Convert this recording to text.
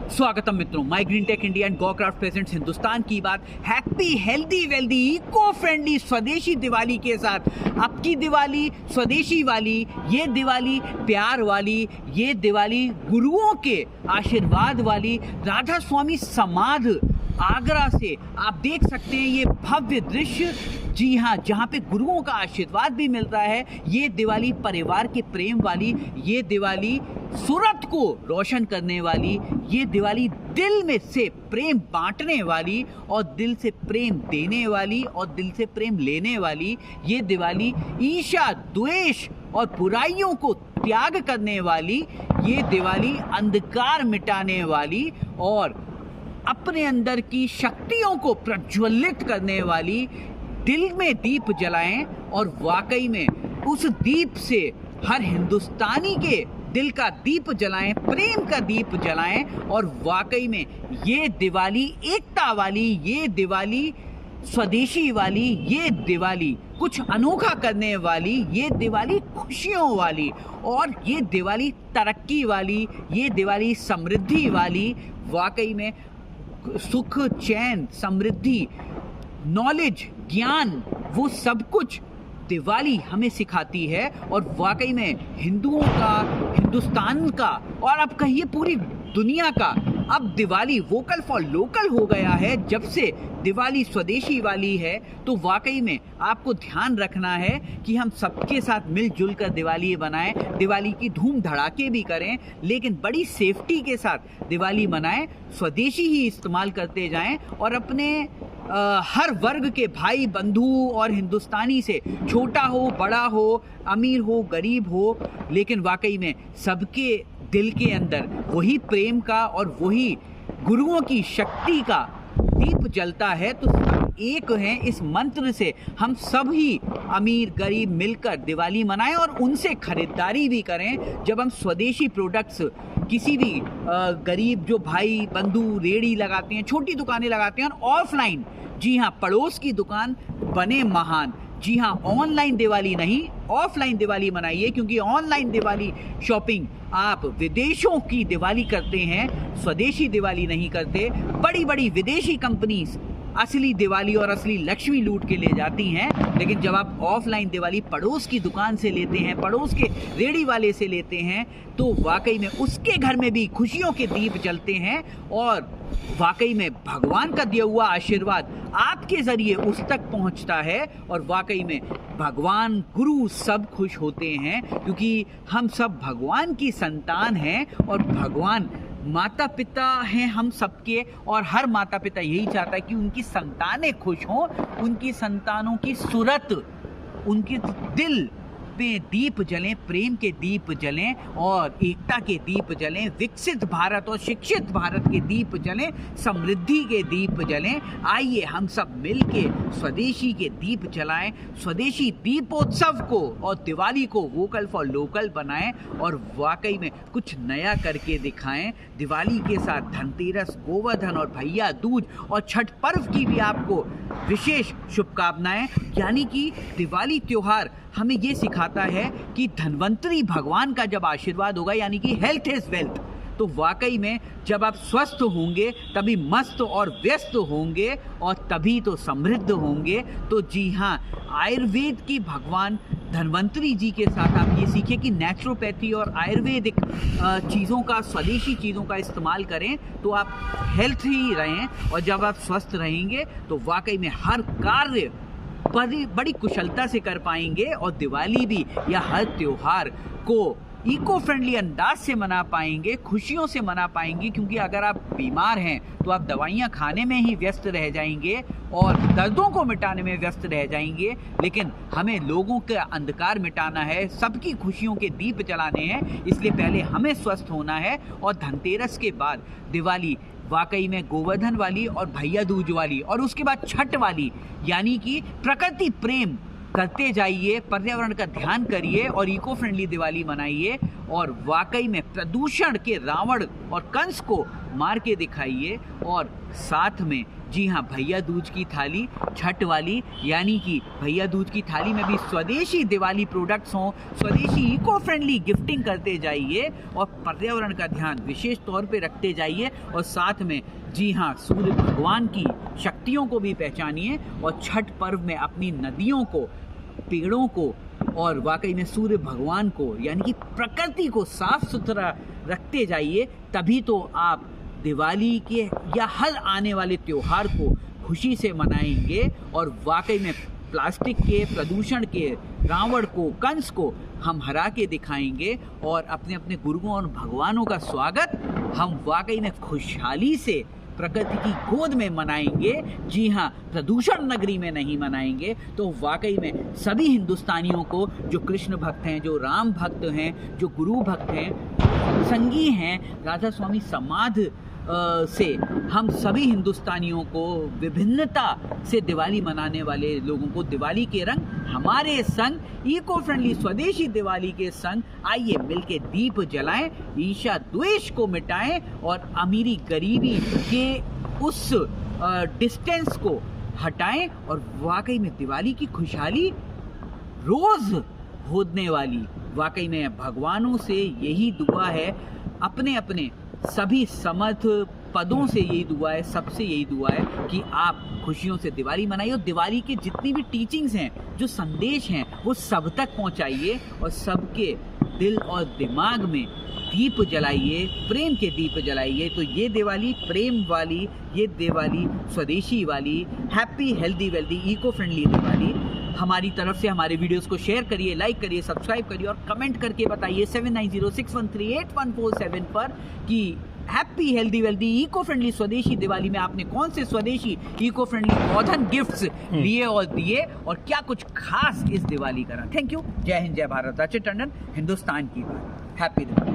स्वागतम मित्रों, my green tech India and गॉक्राफ्ट प्रेजेंट्स हिंदुस्तान की बात happy healthy wealthy eco friendly स्वदेशी दिवाली के साथ। आपकी दिवाली स्वदेशी वाली, ये दिवाली प्यार वाली, ये दिवाली गुरुओं के आशीर्वाद वाली। राधा स्वामी समाध आगरा से आप देख सकते हैं ये भव्य दृश्य। जी हाँ, जहाँ पे गुरुओं का आशीर्वाद भी मिलता है। ये दिवाली परिवार के प्रेम वाली, ये दिवाली सूरत को रोशन करने वाली, ये दिवाली दिल में से प्रेम बांटने वाली और दिल से प्रेम देने वाली और दिल से प्रेम लेने वाली। ये दिवाली ईर्ष्या, द्वेष और बुराइयों को त्याग करने वाली। ये दिवाली अंधकार मिटाने वाली और अपने अंदर की शक्तियों को प्रज्वलित करने वाली। दिल में दीप जलाएं और वाकई में उस दीप से हर हिंदुस्तानी के दिल का दीप जलाएं, प्रेम का दीप जलाएं। और वाकई में ये दिवाली एकता वाली, ये दिवाली स्वदेशी वाली, ये दिवाली कुछ अनोखा करने वाली, ये दिवाली खुशियों वाली और ये दिवाली तरक्की वाली, ये दिवाली समृद्धि वाली। वाकई में सुख, चैन, समृद्धि, नॉलेज, ज्ञान, वो सब कुछ दिवाली हमें सिखाती है। और वाकई में हिंदुओं का, हिंदुस्तान का और अब कहिए पूरी दुनिया का अब दिवाली वोकल फॉर लोकल हो गया है। जब से दिवाली स्वदेशी वाली है तो वाकई में आपको ध्यान रखना है कि हम सबके साथ मिलजुल कर दिवाली बनाएं, दिवाली की धूम धड़ाके भी करें, लेकिन बड़ी सेफ्टी के साथ दिवाली मनाएं, स्वदेशी ही इस्तेमाल करते जाएं और अपने हर वर्ग के भाई बंधु और हिंदुस्तानी से, छोटा हो बड़ा हो, अमीर हो गरीब हो, लेकिन वाकई में सबके दिल के अंदर वही प्रेम का और वही गुरुओं की शक्ति का दीप जलता है। तो सब एक हैं। इस मंत्र से हम सब ही अमीर गरीब मिलकर दिवाली मनाएं और उनसे खरीदारी भी करें। जब हम स्वदेशी प्रोडक्ट्स किसी भी गरीब जो भाई बंधु रेड़ी लगाते हैं, छोटी दुकानें लगाते हैं और ऑफलाइन, जी हाँ, पड़ोस की दुकान बने महान। जी हाँ, ऑनलाइन दिवाली नहीं, ऑफलाइन दिवाली मनाइए, क्योंकि ऑनलाइन दिवाली शॉपिंग आप विदेशों की दिवाली करते हैं, स्वदेशी दिवाली नहीं करते। बड़ी बड़ी विदेशी कंपनीज असली दिवाली और असली लक्ष्मी लूट के ले जाती हैं, लेकिन जब आप ऑफलाइन दिवाली पड़ोस की दुकान से लेते हैं, पड़ोस के रेड़ी वाले से लेते हैं, तो वाकई में उसके घर में भी खुशियों के दीप जलते हैं और वाकई में भगवान का दिया हुआ आशीर्वाद आपके जरिए उस तक पहुंचता है और वाकई में भगवान गुरु सब खुश होते हैं, क्योंकि हम सब भगवान की संतान हैं और भगवान माता पिता हैं हम सबके। और हर माता पिता यही चाहता है कि उनकी संतानें खुश हों, उनकी संतानों की सूरत, उनके दिल पे दीप जलें, प्रेम के दीप जलें और एकता के दीप जलें, विकसित भारत और शिक्षित भारत के दीप जलें, समृद्धि के दीप जलें। आइए हम सब मिलके स्वदेशी के दीप जलाएं, स्वदेशी दीपोत्सव को और दिवाली को वोकल फॉर लोकल बनाएं और वाकई में कुछ नया करके दिखाएं। दिवाली के साथ धनतेरस, गोवर्धन और भैया दूज और छठ पर्व की भी आपको विशेष शुभकामनाएं। यानी कि दिवाली त्योहार हमें ये सिखाता है कि धन्वंतरी भगवान का जब आशीर्वाद होगा, यानी कि हेल्थ इज वेल्थ, तो वाकई में जब आप स्वस्थ होंगे तभी मस्त और व्यस्त होंगे और तभी तो समृद्ध होंगे। तो जी हाँ, आयुर्वेद की भगवान धन्वंतरी जी के साथ आप ये सीखिए कि नेचुरोपैथी और आयुर्वेदिक चीज़ों का, स्वदेशी चीज़ों का इस्तेमाल करें तो आप हेल्थ ही रहें और जब आप स्वस्थ रहेंगे तो वाकई में हर कार्य बड़ी कुशलता से कर पाएंगे और दिवाली भी या हर त्योहार को इको फ्रेंडली अंदाज से मना पाएंगे, खुशियों से मना पाएंगे। क्योंकि अगर आप बीमार हैं तो आप दवाइयाँ खाने में ही व्यस्त रह जाएंगे और दर्दों को मिटाने में व्यस्त रह जाएंगे, लेकिन हमें लोगों का अंधकार मिटाना है, सबकी खुशियों के दीप जलाने हैं। इसलिए पहले हमें स्वस्थ होना है और धनतेरस के बाद दिवाली वाकई में गोवर्धन वाली और भैया दूज वाली और उसके बाद छठ वाली, यानी कि प्रकृति प्रेम करते जाइए, पर्यावरण का ध्यान करिए और इको फ्रेंडली दिवाली मनाइए और वाकई में प्रदूषण के रावण और कंस को मार के दिखाइए। और साथ में जी हाँ, भैया दूज की थाली छठ वाली, यानी कि भैया दूज की थाली में भी स्वदेशी दिवाली प्रोडक्ट्स हों, स्वदेशी इको फ्रेंडली गिफ्टिंग करते जाइए और पर्यावरण का ध्यान विशेष तौर पे रखते जाइए। और साथ में जी हाँ, सूर्य भगवान की शक्तियों को भी पहचानिए और छठ पर्व में अपनी नदियों को, पेड़ों को और वाकई में सूर्य भगवान को यानी कि प्रकृति को साफ सुथरा रखते जाइए। तभी तो आप दिवाली के या हर आने वाले त्योहार को खुशी से मनाएंगे और वाकई में प्लास्टिक के प्रदूषण के रावण को, कंस को हम हरा के दिखाएंगे और अपने अपने गुरुओं और भगवानों का स्वागत हम वाकई में खुशहाली से प्रकृति की गोद में मनाएंगे। जी हाँ, प्रदूषण नगरी में नहीं मनाएंगे। तो वाकई में सभी हिंदुस्तानियों को, जो कृष्ण भक्त हैं, जो राम भक्त हैं, जो गुरु भक्त हैं, संगी हैं, राधा स्वामी समाज से हम सभी हिंदुस्तानियों को, विभिन्नता से दिवाली मनाने वाले लोगों को दिवाली के रंग हमारे संग, इको फ्रेंडली स्वदेशी दिवाली के संग आइए मिलके दीप जलाएं, ईर्ष्या द्वेष को मिटाएं और अमीरी गरीबी के उस डिस्टेंस को हटाएं और वाकई में दिवाली की खुशहाली रोज होने वाली, वाकई में भगवानों से यही दुआ है, अपने अपने सभी समर्थ पदों से यही दुआ है, सबसे यही दुआ है कि आप खुशियों से दिवाली मनाइए और दिवाली के जितनी भी टीचिंग्स हैं, जो संदेश हैं, वो सब तक पहुंचाइए और सबके दिल और दिमाग में दीप जलाइए, प्रेम के दीप जलाइए। तो ये दिवाली प्रेम वाली, ये दिवाली स्वदेशी वाली, happy healthy wealthy eco friendly Diwali. हमारी तरफ से हमारे वीडियोस को शेयर करिए, लाइक करिए, सब्सक्राइब करिए और कमेंट करके बताइए 7906138147 पर कि happy healthy wealthy eco friendly स्वदेशी दिवाली में आपने कौन से स्वदेशी इको फ्रेंडली पौधन गिफ्ट्स लिए और दिए और क्या कुछ खास इस दिवाली करा। Thank you. जय हिंद, जय भारत। अच्युत टंडन, हिंदुस्तान की बात। हैप्पी दिवाली।